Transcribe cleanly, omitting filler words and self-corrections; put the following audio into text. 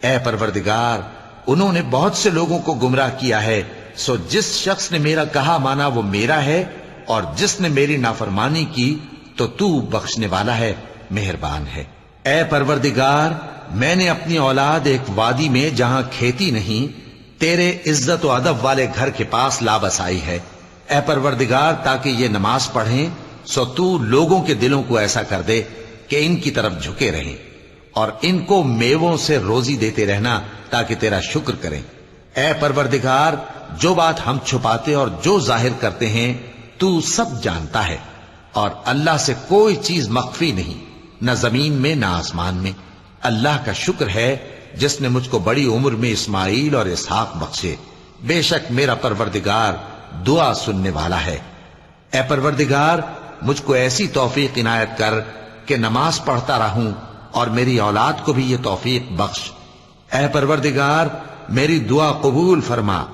اے پروردگار انہوں نے بہت سے لوگوں کو گمراہ کیا ہے، سو جس شخص نے میرا کہا مانا وہ میرا ہے، اور جس نے میری نافرمانی کی تو تو بخشنے والا ہے، مہربان ہے۔ اے پروردگار میں نے اپنی اولاد ایک وادی میں جہاں کھیتی نہیں تیرے عزت و ادب والے گھر کے پاس لا بسائی ہے۔ اے پروردگار تاکہ یہ نماز پڑھیں سو تو لوگوں کے دلوں کو ایسا کر دے کہ ان کی طرف جھکے رہیں، اور ان کو میووں سے روزی دیتے رہنا تاکہ تیرا شکر کریں۔ اے پروردگار جو بات ہم چھپاتے اور جو ظاہر کرتے ہیں تو سب جانتا ہے، اور اللہ سے کوئی چیز مخفی نہیں، نہ زمین میں نہ آسمان میں۔ اللہ کا شکر ہے جس نے مجھ کو بڑی عمر میں اسماعیل اور اسحاق بخشے، بے شک میرا پروردگار دعا سننے والا ہے۔ اے پروردگار مجھ کو ایسی توفیق عنایت کر کہ نماز پڑھتا رہوں، اور میری اولاد کو بھی یہ توفیق بخش۔ اے پروردگار میری دعا قبول فرما۔